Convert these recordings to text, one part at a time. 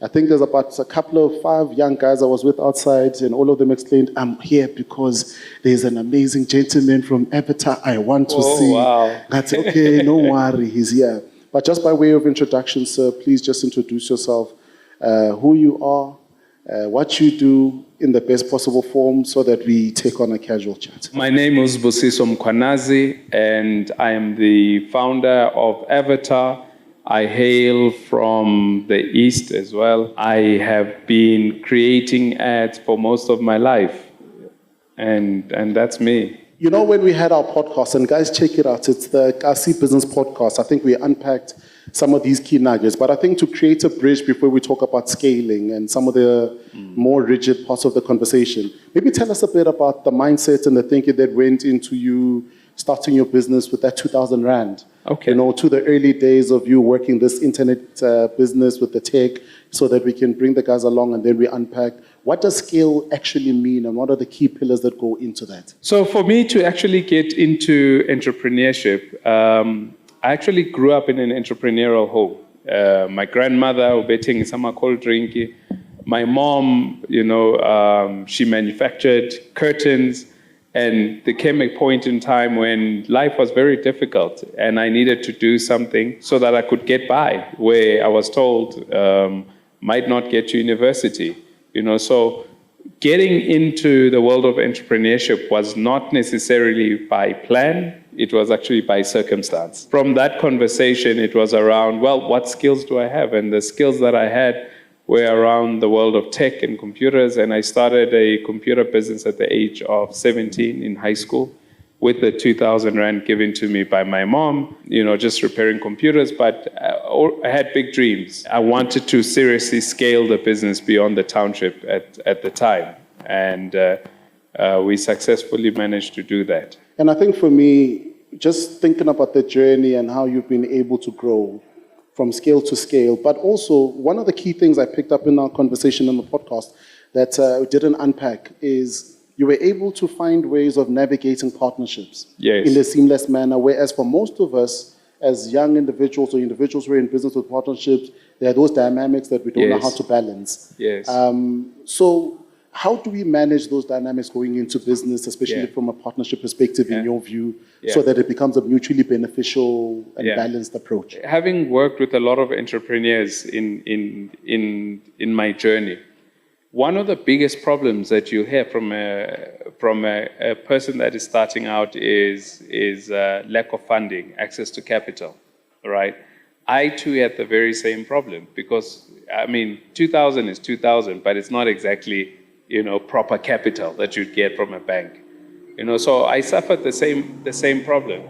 I think there's about a couple of 5 young guys I was with outside, and all of them explained, I'm here because there's an amazing gentleman from Avatar I want to see. Wow. I said, okay, no worry, he's here. But just by way of introduction, sir, please just introduce yourself, who you are, what you do in the best possible form so that we take on a casual chat. My name is Zibusiso Mkhwanazi, and I am the founder of Avatar. I hail from the East as well. I have been creating ads for most of my life, and that's me. You know, when we had our podcast, and guys, check it out, it's the Kasi Business Podcast. I think we unpacked some of these key nuggets, but I think to create a bridge before we talk about scaling and some of the more rigid parts of the conversation, maybe tell us a bit about the mindset and the thinking that went into you starting your business with that 2,000 Rand. Okay. You know, to the early days of you working this internet business with the tech so that we can bring the guys along and then we unpack. What does scale actually mean and what are the key pillars that go into that? So for me to actually get into entrepreneurship, I actually grew up in an entrepreneurial home. My grandmother, ubeting sama cold drinky. My mom, you know, she manufactured curtains. And there came a point in time when life was very difficult and I needed to do something so that I could get by, where I was told might not get to university. You know, so getting into the world of entrepreneurship was not necessarily by plan, it was actually by circumstance. From that conversation, it was around, well, what skills do I have? And the skills that I had were around the world of tech and computers, and I started a computer business at the age of 17 in high school with the 2,000 Rand given to me by my mom, you know, just repairing computers, but I had big dreams. I wanted to seriously scale the business beyond the township at the time, and we successfully managed to do that. And I think for me, just thinking about the journey and how you've been able to grow from scale to scale, but also one of the key things I picked up in our conversation on the podcast that we didn't unpack is you were able to find ways of navigating partnerships in a seamless manner, whereas for most of us as young individuals or individuals who are in business with partnerships, there are those dynamics that we don't know how to balance. So how do we manage those dynamics going into business, especially from a partnership perspective in your view, so that it becomes a mutually beneficial and balanced approach? Having worked with a lot of entrepreneurs in my journey, one of the biggest problems that you hear from a person that is starting out is lack of funding, access to capital, right? I too had the very same problem because, I mean, 2,000 is 2,000, but it's not exactly, you know, proper capital that you'd get from a bank. You know, so I suffered the same problem.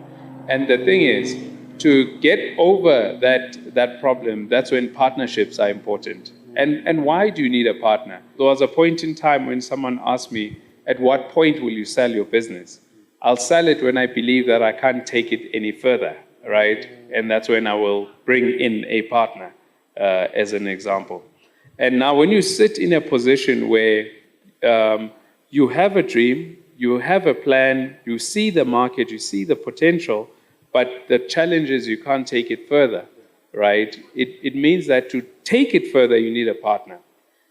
And the thing is, to get over that problem, that's when partnerships are important. And why do you need a partner? There was a point in time when someone asked me, at what point will you sell your business? I'll sell it when I believe that I can't take it any further, right? And that's when I will bring in a partner, as an example. And now when you sit in a position where you have a dream, you have a plan, you see the market, you see the potential, but the challenge is you can't take it further, right? It means that to take it further, you need a partner.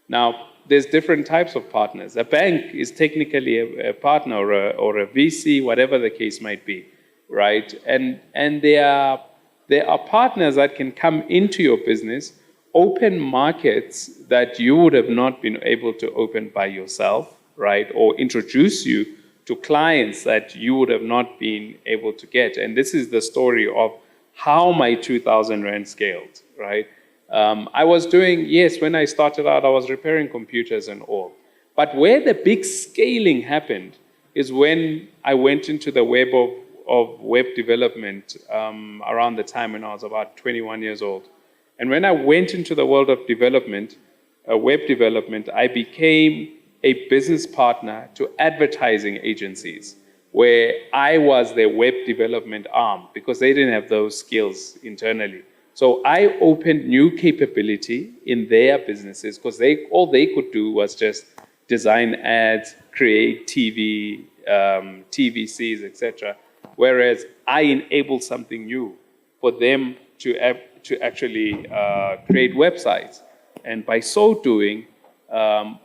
Now, there's different types of partners. A bank is technically a partner or a VC, whatever the case might be, right? And there are partners that can come into your business, open markets that you would have not been able to open by yourself, right? Or introduce you to clients that you would have not been able to get. And this is the story of how my 2,000 Rand scaled, right? I was doing, when I started out, I was repairing computers and all. But where the big scaling happened is when I went into the web of web development around the time when I was about 21 years old. And when I went into the world of development, web development, I became a business partner to advertising agencies where I was their web development arm because they didn't have those skills internally. So I opened new capability in their businesses because all they could do was just design ads, create TV, TVCs, etc. Whereas I enabled something new for them to actually create websites. And by so doing,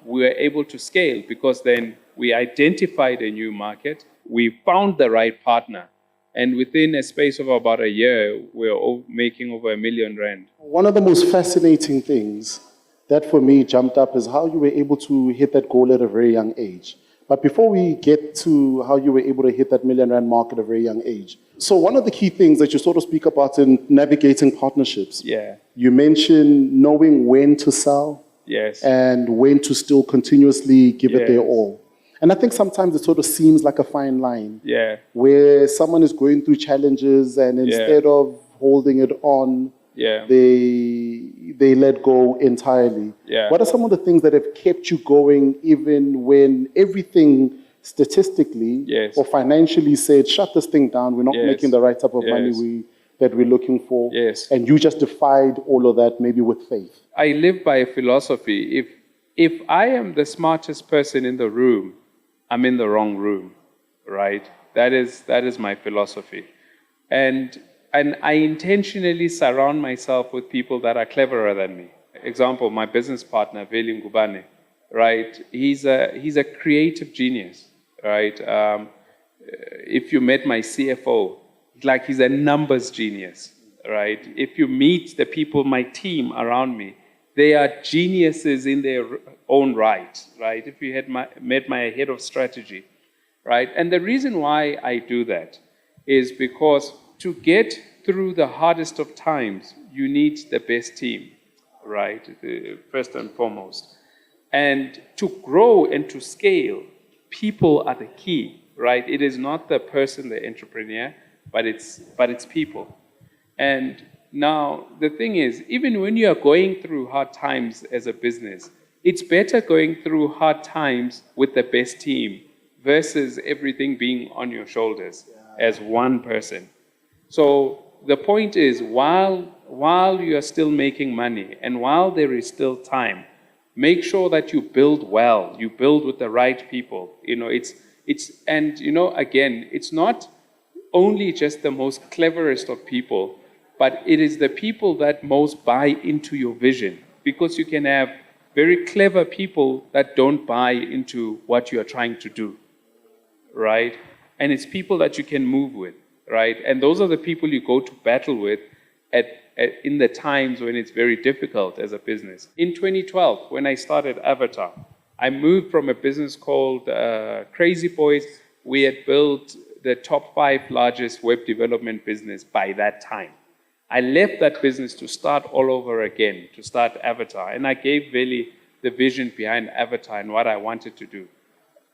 we were able to scale because then we identified a new market, we found the right partner, and within a space of about a year, we're making over R1 million. One of the most fascinating things that for me jumped up is how you were able to hit that goal at a very young age. But before we get to how you were able to hit that R1 million mark at a very young age, so one of the key things that you sort of speak about in navigating partnerships, you mentioned knowing when to sell, and when to still continuously give it their all. And I think sometimes it sort of seems like a fine line, where someone is going through challenges and instead of holding it on, they let go entirely. What are some of the things that have kept you going even when everything statistically or financially said, shut this thing down, we're not making the right type of money that we're looking for, and you just defied all of that maybe with faith? I live by a philosophy. If I am the smartest person in the room, I'm in the wrong room, right? That is my philosophy. And I intentionally surround myself with people that are cleverer than me. Example, my business partner, Veli Ngubane, right? He's a creative genius, right? If you met my CFO, like he's a numbers genius, right? If you meet the people, my team around me, they are geniuses in their own right? If you had met my head of strategy, right? And the reason why I do that is because to get through the hardest of times, you need the best team, right? First and foremost. And to grow and to scale, people are the key, right? It is not the person, the entrepreneur, but it's people. And now, the thing is, even when you are going through hard times as a business, it's better going through hard times with the best team versus everything being on your shoulders as one person. So the point is, while you are still making money and while there is still time, make sure that you build well, you build with the right people. Again, it's not only just the most cleverest of people, but it is the people that most buy into your vision, because you can have very clever people that don't buy into what you are trying to do, right? And it's people that you can move with, right? And those are the people you go to battle with in the times when it's very difficult as a business. In 2012, when I started Avatar, I moved from a business called Crazy Boys. We had built the top 5 largest web development business by that time. I left that business to start all over again, to start Avatar. And I gave Veli the vision behind Avatar and what I wanted to do.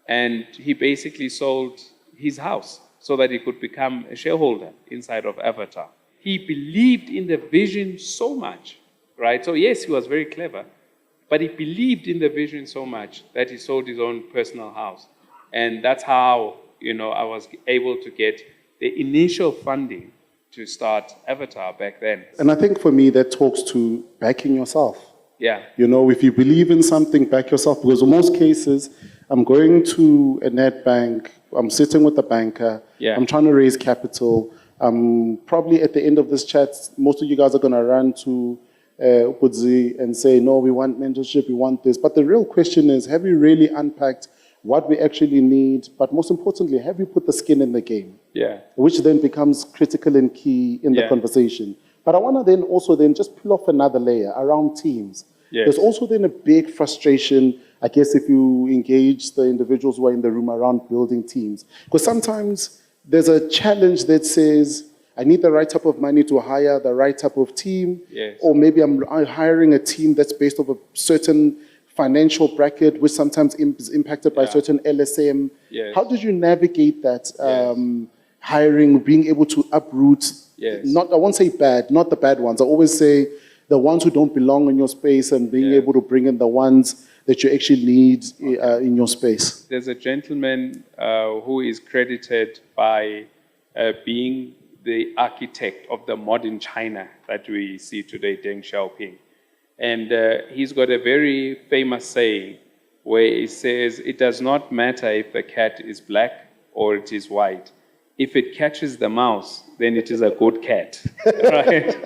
And he basically sold his house so that he could become a shareholder inside of Avatar. He believed in the vision so much, right? So yes, he was very clever, but he believed in the vision so much that he sold his own personal house. And that's how, I was able to get the initial funding to start Avatar back then. And I think for me, that talks to backing yourself. Yeah. If you believe in something, back yourself. Because in most cases, I'm going to a net bank, I'm sitting with the banker, I'm trying to raise capital. Probably at the end of this chat, most of you guys are going to run to Upudzi and say, no, we want mentorship, we want this. But the real question is, have you really unpacked what we actually need? But most importantly, have you put the skin in the game? Which then becomes critical and key in the conversation. But I want to then also just pull off another layer around teams. There's also then a big frustration, I guess, if you engage the individuals who are in the room around building teams. Because sometimes there's a challenge that says, I need the right type of money to hire the right type of team. Or maybe I'm hiring a team that's based off a certain financial bracket, which sometimes is impacted by certain LSM. How did you navigate that hiring, being able to uproot, not, I won't say bad, not the bad ones. I always say the ones who don't belong in your space and being able to bring in the ones that you actually need in your space? There's a gentleman who is credited by being the architect of the modern China that we see today, Deng Xiaoping. And he's got a very famous saying where he says, it does not matter if the cat is black or it is white. If it catches the mouse, then it is a good cat, right?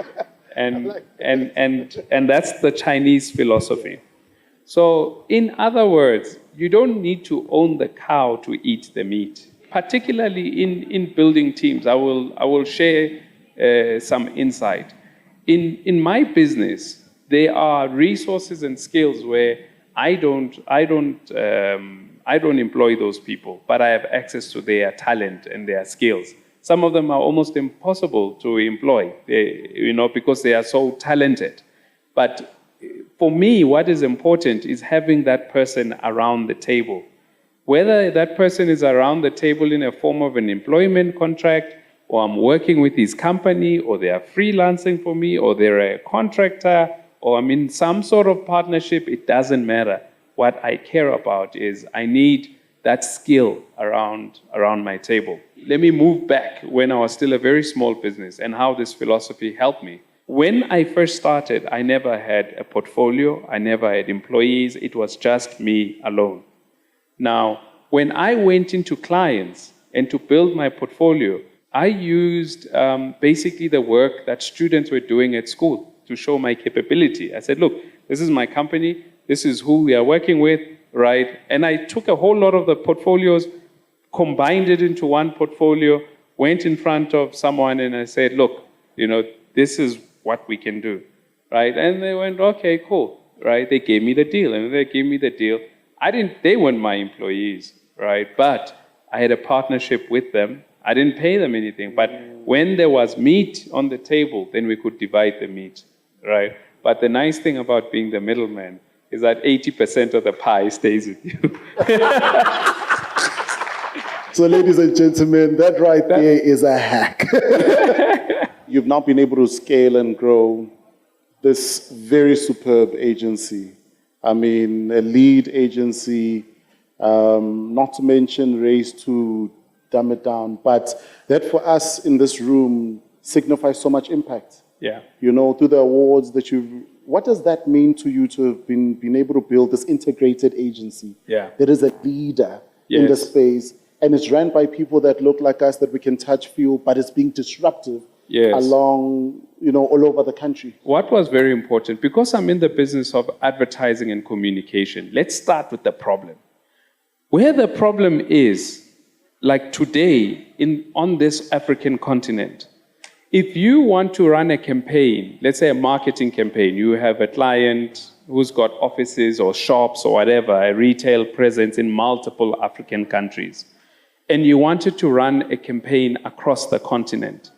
And that's the Chinese philosophy. So in other words, you don't need to own the cow to eat the meat. Particularly in building teams, I will share some insight. In my business, there are resources and skills where I don't employ those people, but I have access to their talent and their skills. Some of them are almost impossible to employ, because they are so talented. But for me, what is important is having that person around the table. Whether that person is around the table in a form of an employment contract, or I'm working with his company, or they are freelancing for me, or they're a contractor, or I'm in some sort of partnership, it doesn't matter. What I care about is I need that skill around my table. Let me move back when I was still a very small business and how this philosophy helped me. When I first started, I never had a portfolio, I never had employees, it was just me alone. Now, when I went into clients and to build my portfolio, I used basically the work that students were doing at school to show my capability. I said, look, this is my company, this is who we are working with, right? And I took a whole lot of the portfolios, combined it into one portfolio, went in front of someone and I said, look, this is what we can do, right? And they went, okay, cool, right? They gave me the deal, and they gave me the deal. They weren't my employees, right? But I had a partnership with them. I didn't pay them anything, but when there was meat on the table, then we could divide the meat, right? But the nice thing about being the middleman is that 80% of the pie stays with you. So ladies and gentlemen, that right there is a hack. You've now been able to scale and grow this very superb agency. I mean, a lead agency, not to mention race to dumb it down, but that for us in this room signifies so much impact. Yeah. Through the awards that what does that mean to you to have been able to build this integrated agency? Yeah. That is a leader in the space, and it's run by people that look like us, that we can touch, feel, but it's being disruptive along, all over the country. What was very important, because I'm in the business of advertising and communication, let's start with the problem. Where the problem is, like today, on this African continent, if you want to run a campaign, let's say a marketing campaign, you have a client who's got offices or shops or whatever, a retail presence in multiple African countries, and you wanted to run a campaign across the continent,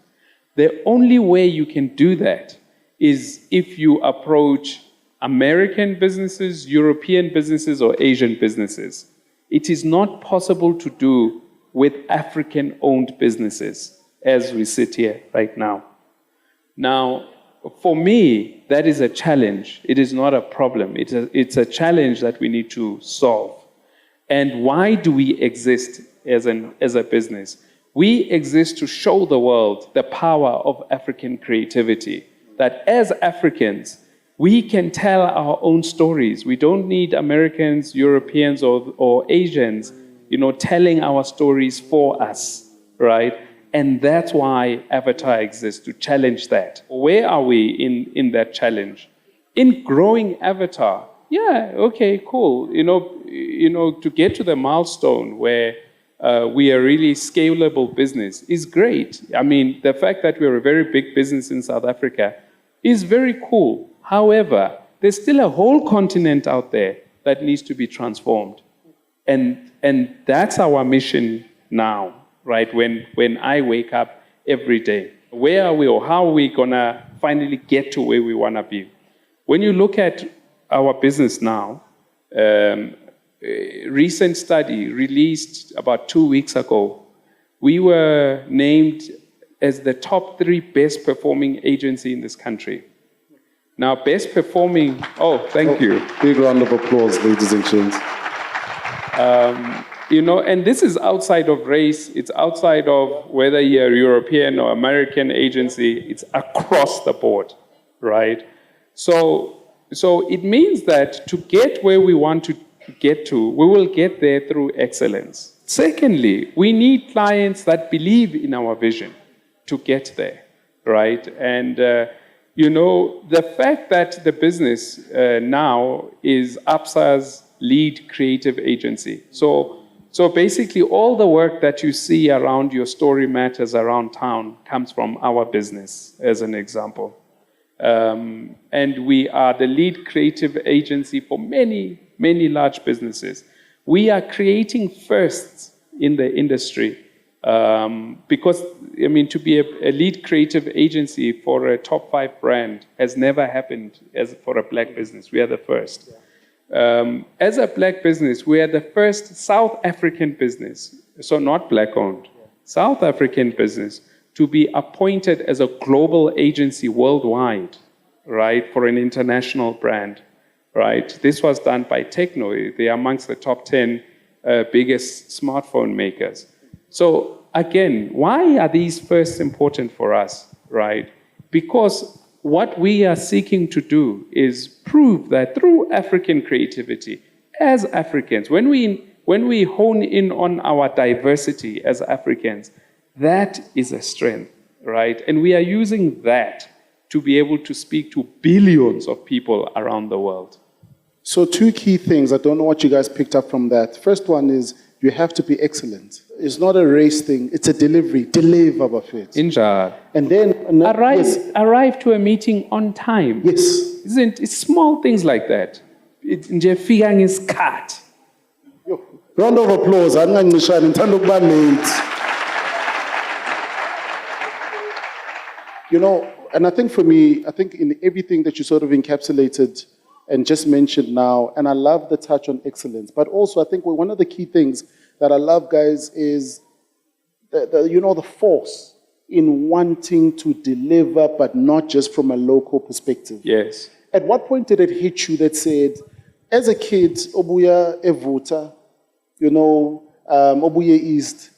the only way you can do that is if you approach American businesses, European businesses, or Asian businesses. It is not possible to do with African-owned businesses as we sit here right now. Now, for me, that is a challenge. It is not a problem. It's a challenge that we need to solve. And why do we exist as a business? We exist to show the world the power of African creativity, that as Africans, we can tell our own stories. We don't need Americans, Europeans, or Asians, telling our stories for us, right? And that's why Avatar exists, to challenge that. Where are we in that challenge? In growing Avatar, okay, cool. To get to the milestone where we are really scalable business is great. I mean, the fact that we're a very big business in South Africa is very cool. However, there's still a whole continent out there that needs to be transformed. And that's our mission now, right? When I wake up every day, where are we, or how are we gonna finally get to where we wanna be? When you look at our business now, a recent study released about 2 weeks ago, we were named as the top 3 best performing agency in this country. Now, best performing, thank you. Big round of applause, ladies and gents. And this is outside of race, it's outside of whether you're a European or American agency, it's across the board, right? So it means that to get where we want to get to, we will get there through excellence. Secondly, we need clients that believe in our vision to get there, right? And, You know, the fact that the business now is ABSA's lead creative agency. So basically all the work that you see around Your Story Matters around town comes from our business, as an example. And we are the lead creative agency for many, many large businesses. We are creating firsts in the industry because, I mean, to be a lead creative agency for a top 5 brand has never happened as for a black business. We are the first. As a black business, we are the first South African business, so not black owned, South African business to be appointed as a global agency worldwide, right, for an international brand, right? This was done by Techno. They are amongst the top 10 biggest smartphone makers. So again, why are these first important for us, right? Because what we are seeking to do is prove that through African creativity, as Africans, when we hone in on our diversity as Africans, that is a strength, right? And we are using that to be able to speak to billions of people around the world. So 2 key things, I don't know what you guys picked up from that. First one is you have to be excellent. It's not a race thing, it's a delivery. Deliver, Buffett. Inja. And then arrive to a meeting on time. Yes. Isn't it's small things like that. Nje fika ngesikhathi. Round of applause. You know, and I think for me, I think in everything that you sort of encapsulated and just mentioned now, and I love the touch on excellence, but also I think one of the key things that I love, guys, is the force in wanting to deliver, but not just from a local perspective. Yes. At what point did it hit you that said, as a kid, Obuya Evuta, Obuya East,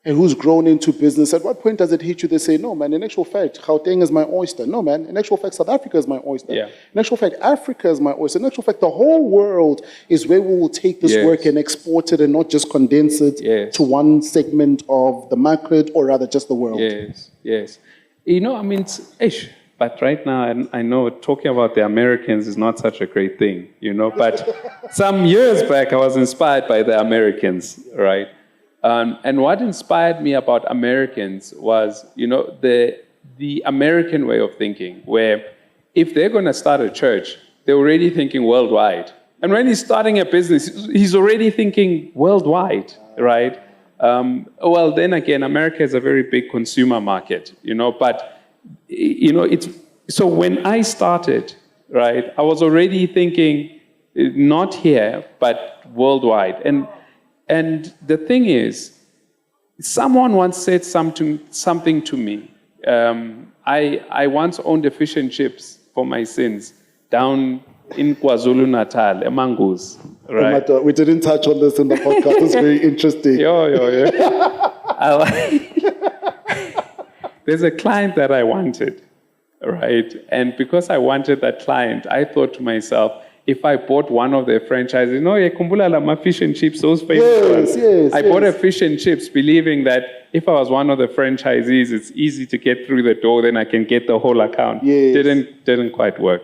and who's grown into business, at what point does it hit you? They say, no, man, in actual fact, Gauteng is my oyster. No, man, in actual fact, South Africa is my oyster. Yeah. In actual fact, Africa is my oyster. In actual fact, the whole world is where we will take this work and export it and not just condense it to one segment of the market or rather just the world. Yes, yes. You know, I mean, but right now, I know talking about the Americans is not such a great thing, but some years back, I was inspired by the Americans, right? And what inspired me about Americans was, the American way of thinking, where if they're going to start a church, they're already thinking worldwide. And when he's starting a business, he's already thinking worldwide, right? Well, then again, America is a very big consumer market, but, so when I started, right, I was already thinking not here, but worldwide. And the thing is, someone once said something to me. I once owned a fish and chips for my sins down in KwaZulu-Natal, Mangoes, right? Oh, we didn't touch on this in the podcast. It's very interesting. There's a client that I wanted, right? And because I wanted that client, I thought to myself, if I bought one of their franchises, my fish and chips, those famous ones. I bought a fish and chips believing that if I was one of the franchisees, it's easy to get through the door, then I can get the whole account. Yes. Didn't quite work,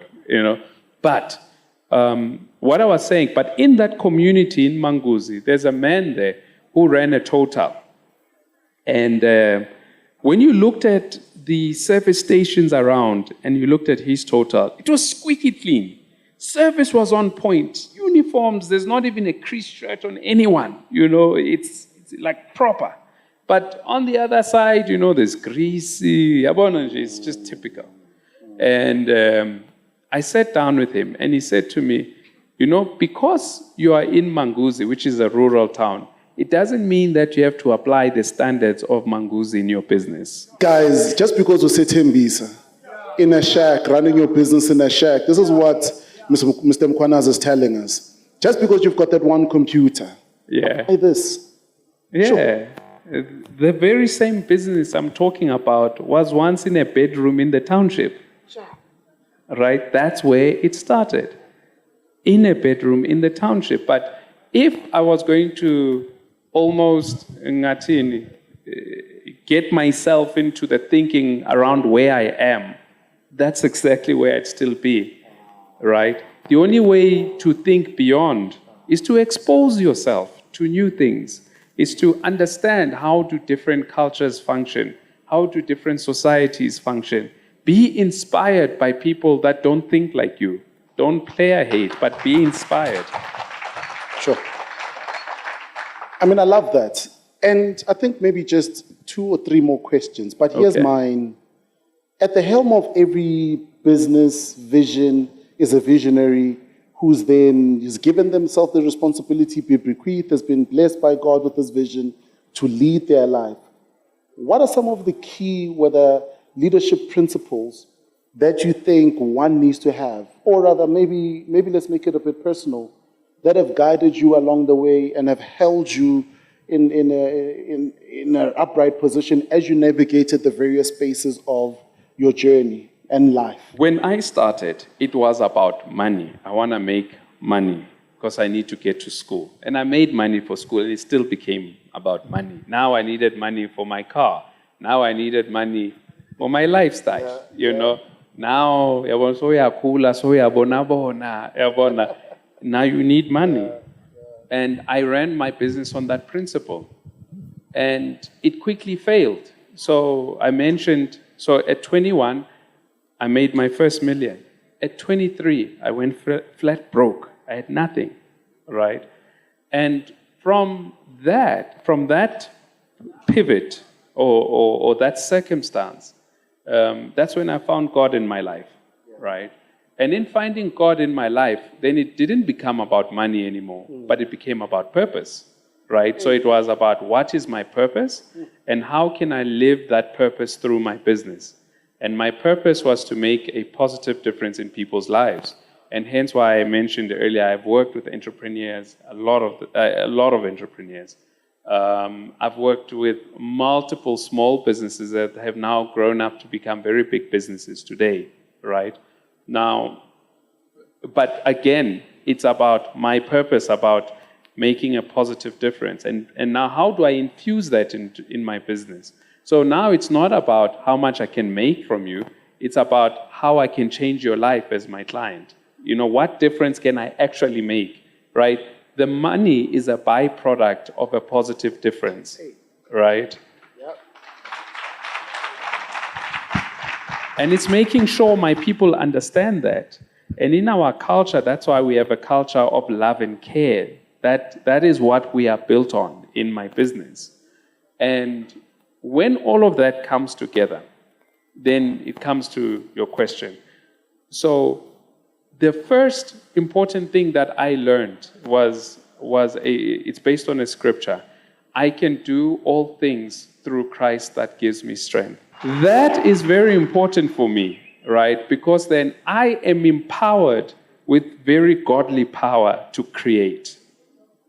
But what I was saying, but in that community in Manguzi, there's a man there who ran a Total. And when you looked at the service stations around and you looked at his Total, it was squeaky clean. Service was on point. Uniforms, there's not even a crease shirt on anyone. It's like proper. But on the other side, there's greasy. It's just typical. And I sat down with him and he said to me, because you are in Manguzi, which is a rural town, it doesn't mean that you have to apply the standards of Manguzi in your business. Guys, just because you sit in a shack, running your business in a shack, this is what Mr. Mkhwanazi is telling us. Just because you've got that one computer, apply this. Yeah. Sure. The very same business I'm talking about was once in a bedroom in the township. Sure. Right? That's where it started. In a bedroom in the township. But if I was going to almost get myself into the thinking around where I am, that's exactly where I'd still be, right? The only way to think beyond is to expose yourself to new things, is to understand how do different cultures function, how do different societies function. Be inspired by people that don't think like you. Don't player hate, but be inspired. Sure. I mean, I love that. And I think maybe just 2 or 3 more questions, but here's mine. At the helm of every business vision is a visionary who's then has given themselves the responsibility, be bequeathed, has been blessed by God with this vision to lead their life. What are some of the key, whether leadership principles that you think one needs to have, or rather maybe let's make it a bit personal, that have guided you along the way and have held you in an upright position as you navigated the various spaces of your journey and life? When I started, it was about money. I want to make money because I need to get to school. And I made money for school, and it still became about money. Now I needed money for my car. Now I needed money for my lifestyle, you know. Now, now you need money. And I ran my business on that principle. And it quickly failed. So I mentioned, so at 21, I made my first million. At 23, I went flat broke. I had nothing, right? And from that pivot or that circumstance, that's when I found God in my life, right? And in finding God in my life, then it didn't become about money anymore, but it became about purpose, right? So it was about what is my purpose and how can I live that purpose through my business. And my purpose was to make a positive difference in people's lives. And hence why I mentioned earlier, I've worked with entrepreneurs, a lot of entrepreneurs. I've worked with multiple small businesses that have now grown up to become very big businesses today, right? Now, but again, it's about my purpose, about making a positive difference. And now how do I infuse that in my business? So now it's not about how much I can make from you, it's about how I can change your life as my client. You know, what difference can I actually make, right? The money is a byproduct of a positive difference, right? Yep. And it's making sure my people understand that. And in our culture, that's why we have a culture of love and care. That is what we are built on in my business. And when all of that comes together, then it comes to your question. So the first important thing that I learned it's based on a scripture. I can do all things through Christ that gives me strength. That is very important for me, right? Because then I am empowered with very godly power to create,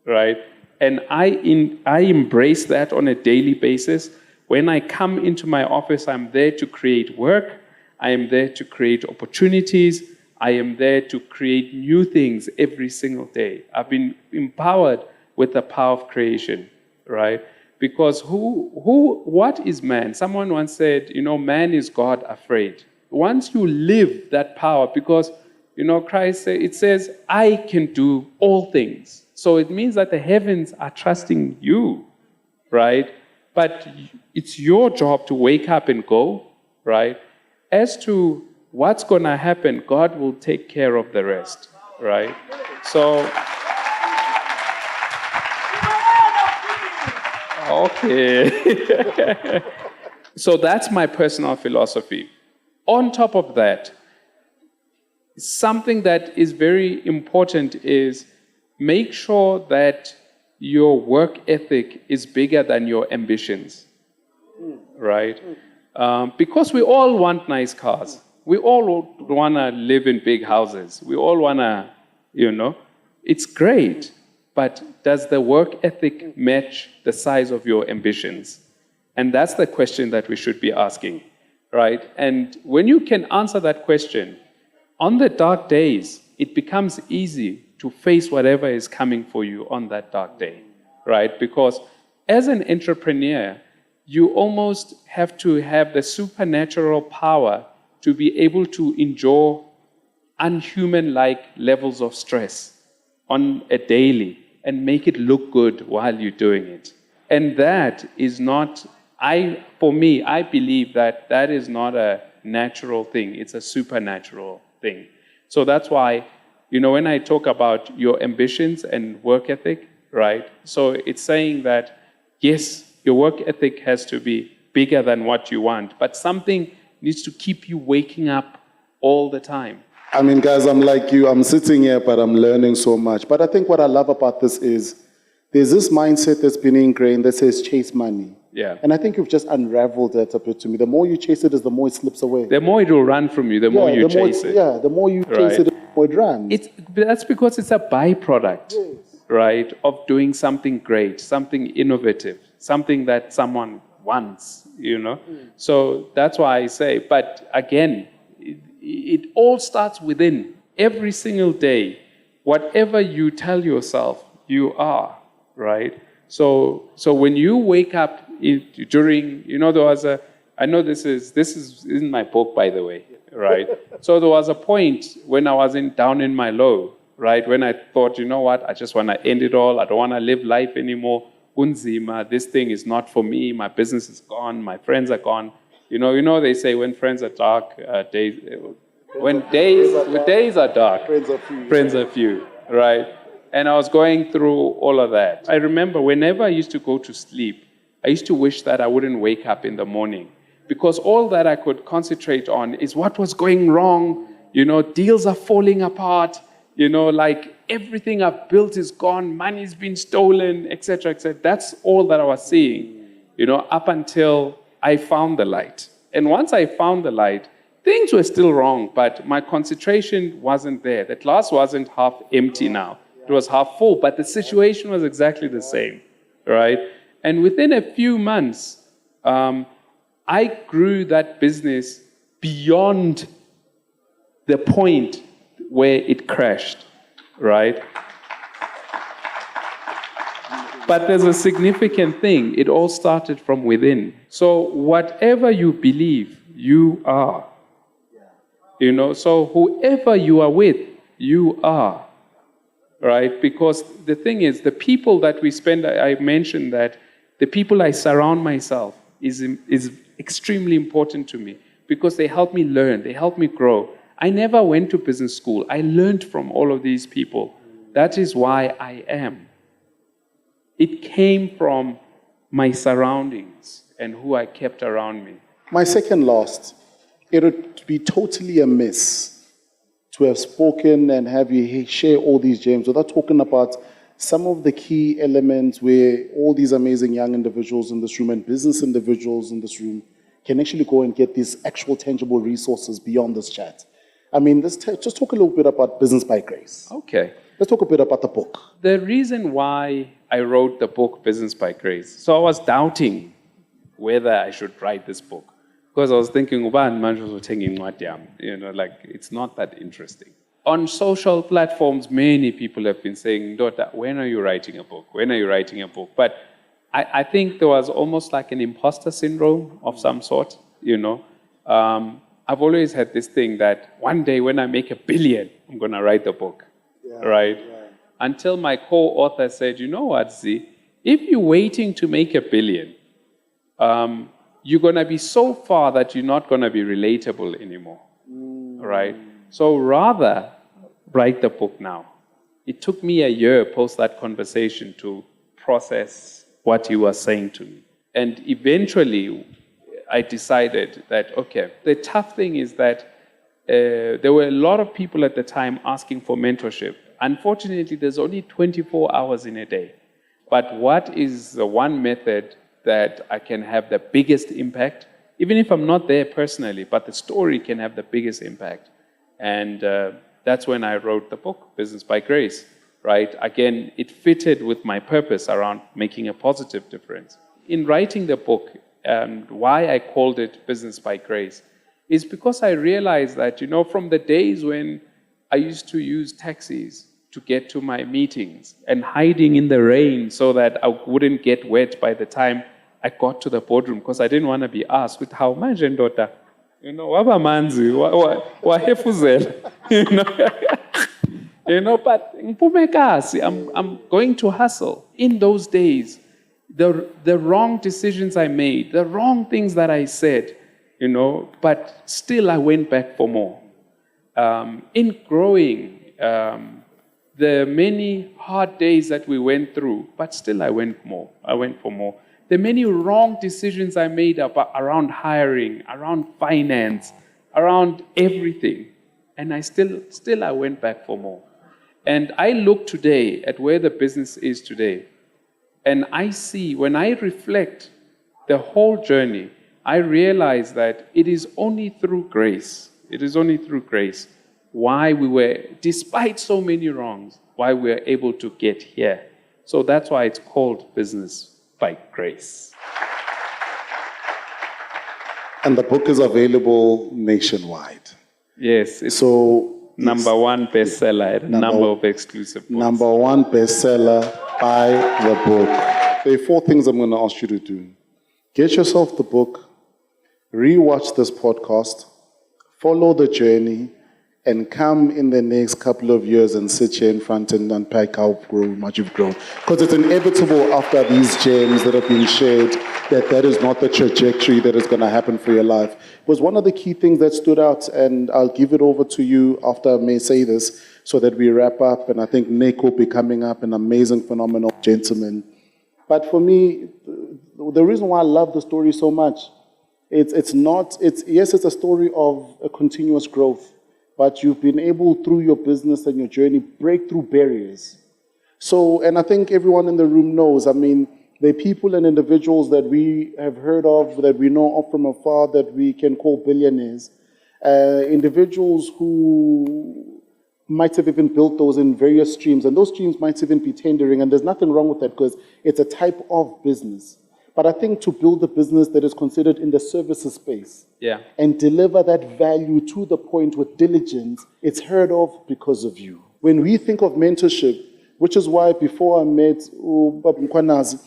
right? And I embrace that on a daily basis. When I come into my office, I'm there to create work. I am there to create opportunities. I am there to create new things every single day. I've been empowered with the power of creation, right? Because what is man? Someone once said, you know, man is God afraid. Once you live that power, because, you know, Christ said, it says, I can do all things. So it means that the heavens are trusting you, right? But it's your job to wake up and go, right? As to what's going to happen, God will take care of the rest, right? So, okay. So that's my personal philosophy. On top of that, something that is very important is make sure that your work ethic is bigger than your ambitions, right? Because we all want nice cars. We all want to live in big houses. We all want to, you know, it's great. But does the work ethic match the size of your ambitions? And that's the question that we should be asking, right? And when you can answer that question, on the dark days, it becomes easy to face whatever is coming for you on that dark day, right? Because as an entrepreneur, you almost have to have the supernatural power to be able to endure unhuman-like levels of stress on a daily and make it look good while you're doing it. And that is not, for me, I believe that that is not a natural thing. It's a supernatural thing. So that's why, when I talk about your ambitions and work ethic, right? So it's saying that, yes, your work ethic has to be bigger than what you want, but something needs to keep you waking up all the time. I mean, guys, I'm like you. I'm sitting here, but I'm learning so much. But I think what I love about this is there's this mindset that's been ingrained that says chase money. Yeah. And I think you've just unraveled that a bit to me. The more you chase it, the more it slips away. The more it will run from you, the more you chase it. Yeah, the more you chase it, the more it runs. That's because it's a byproduct, right, of doing something great, something innovative, something that someone wants, So that's why I say, but again, it all starts within. Every single day, whatever you tell yourself, you are, right? So when you wake up during, there was I know this is in my book, by the way, right? So there was a point when I was down in my low, right? When I thought, you know what, I just want to end it all. I don't want to live life anymore. Unzima, this thing is not for me. My business is gone. My friends are gone. They say when friends are dark, days are dark, friends are few, right? And I was going through all of that. I remember whenever I used to go to sleep, I used to wish that I wouldn't wake up in the morning, because all that I could concentrate on is what was going wrong. Deals are falling apart. Like everything I've built is gone, money's been stolen, etc., etc. That's all that I was seeing, up until I found the light. And once I found the light, things were still wrong, but my concentration wasn't there. The glass wasn't half empty now. It was half full, but the situation was exactly the same, right? And within a few months, I grew that business beyond the point where it crashed, right? But there's a significant thing. It all started from within. So whatever you believe, you are. So whoever you are with, you are. Right? Because the thing is, the people that we spend, I mentioned that the people I surround myself is extremely important to me, because they help me learn, they help me grow. I never went to business school. I learned from all of these people. That is why I am. It came from my surroundings and who I kept around me. My second last, it would be totally amiss to have spoken and have you share all these gems without talking about some of the key elements where all these amazing young individuals in this room and business individuals in this room can actually go and get these actual tangible resources beyond this chat. I mean, let's just talk a little bit about Business by Grace. Okay. Let's talk a bit about the book. The reason why I wrote the book, Business by Grace, so I was doubting whether I should write this book. Because I was thinking, it's not that interesting. On social platforms, many people have been saying, Dota, when are you writing a book? When are you writing a book? But I think there was almost like an imposter syndrome of some sort, I've always had this thing that one day when I make $1 billion, I'm going to write the book, right? Yeah. Until my co-author said, you know what, Z, if you're waiting to make $1 billion, you're going to be so far that you're not going to be relatable anymore, right? So rather, write the book now. It took me a year post that conversation to process what he was saying to me. And eventually, I decided that, okay, the tough thing is that there were a lot of people at the time asking for mentorship. Unfortunately, there's only 24 hours in a day. But what is the one method that I can have the biggest impact, even if I'm not there personally, but the story can have the biggest impact? And that's when I wrote the book, Business by Grace, right? Again, it fitted with my purpose around making a positive difference. In writing the book, and why I called it Business by Grace is because I realized that, from the days when I used to use taxis to get to my meetings and hiding in the rain so that I wouldn't get wet by the time I got to the boardroom, because I didn't want to be asked with how much and daughter. You know, wabamanzi, wahefuzela, you know. You know, but I'm going to hustle. In those days, the wrong decisions I made, the wrong things that I said, you know, but still I went back for more. In growing, the many hard days that we went through, but still I went for more. The many wrong decisions I made around hiring, around finance, around everything, and I still went back for more. And I look today at where the business is today, and I see, when I reflect the whole journey, I realize that it is only through grace. It is only through grace why we were, despite so many wrongs, why we were able to get here. So that's why it's called Business by Grace. And the book is available nationwide. Yes, it's so number one bestseller, number of exclusive books. Number one bestseller, buy the book. There are 4 things I'm going to ask you to do. Get yourself the book, rewatch this podcast, follow the journey, and come in the next couple of years and sit here in front and unpack how much you've grown. Because it's inevitable after these gems that have been shared that is not the trajectory that is going to happen for your life. It was one of the key things that stood out, and I'll give it over to you after I may say this so that we wrap up, and I think Nick will be coming up, an amazing, phenomenal gentleman. But for me, the reason why I love the story so much, yes, it's a story of a continuous growth, but you've been able, through your business and your journey, break through barriers. So, and I think everyone in the room knows, I mean, there are people and individuals that we have heard of, that we know of from afar, that we can call billionaires. Individuals who might have even built those in various streams, and those streams might even be tendering, and there's nothing wrong with that because it's a type of business. But I think to build a business that is considered in the services space, and deliver that value to the point with diligence, it's heard of because of you. When we think of mentorship, which is why before I met Mkhwanazi,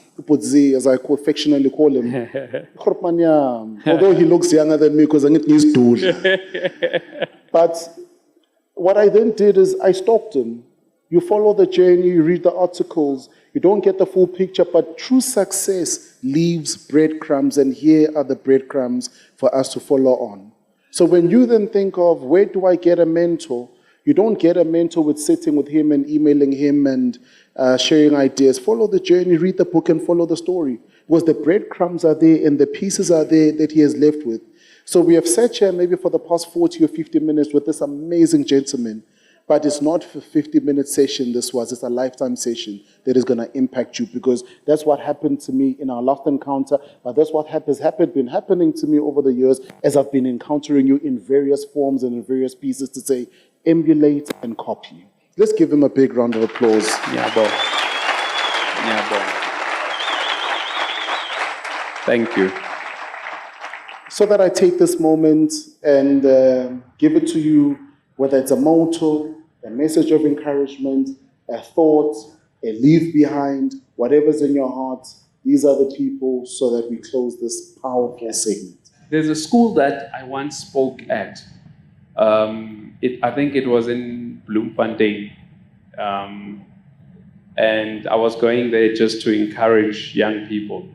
as I affectionately call him, although he looks younger than me because I need his tool. But what I then did is I stalked him. You follow the journey, you read the articles, you don't get the full picture, but true success leaves breadcrumbs, and here are the breadcrumbs for us to follow on. So when you then think of, where do I get a mentor? You don't get a mentor with sitting with him and emailing him and sharing ideas. Follow the journey, read the book, and follow the story. Because the breadcrumbs are there and the pieces are there that he has left with. So we have sat here maybe for the past 40 or 50 minutes with this amazing gentleman. But it's not a 50-minute session it's a lifetime session that is going to impact you, because that's what happened to me in our last encounter, but that's what been happening to me over the years as I've been encountering you in various forms and in various pieces to say, emulate and copy. Let's give him a big round of applause. Thank you. So that I take this moment and give it to you, whether it's a motto, a message of encouragement, a thought, a leave behind, whatever's in your heart, these are the people, so that we close this powerful segment. There's a school that I once spoke at. I think it was in Bloemfontein. And I was going there just to encourage young people.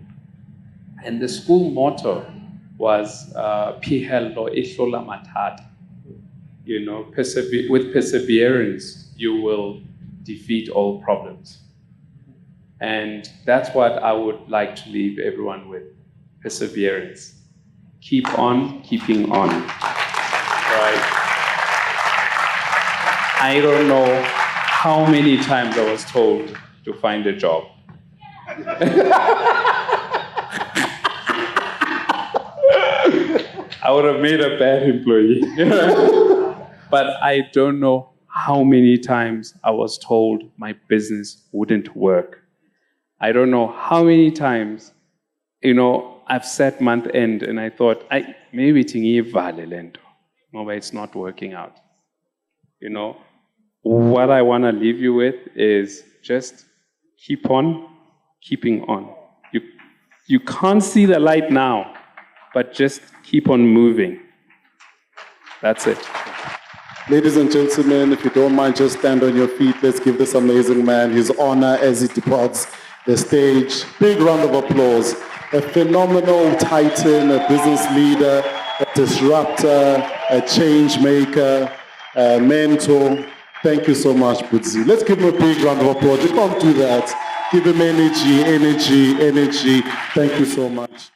And the school motto was Pihelo Ihlola Mathata. You know, with perseverance, you will defeat all problems. And that's what I would like to leave everyone with, perseverance. Keep on keeping on, right? I don't know how many times I was told to find a job. I would have made a bad employee. But I don't know how many times I was told my business wouldn't work. I don't know how many times, you know, I've sat month end and I thought, maybe it's not working out. You know, what I want to leave you with is just keep on keeping on. You can't see the light now, but just keep on moving. That's it. Ladies and gentlemen, if you don't mind, just stand on your feet. Let's give this amazing man his honor as he departs the stage. Big round of applause. A phenomenal titan, a business leader, a disruptor, a change maker, a mentor. Thank you so much, Budzi. Let's give him a big round of applause. You can't do that. Give him energy, energy, energy. Thank you so much.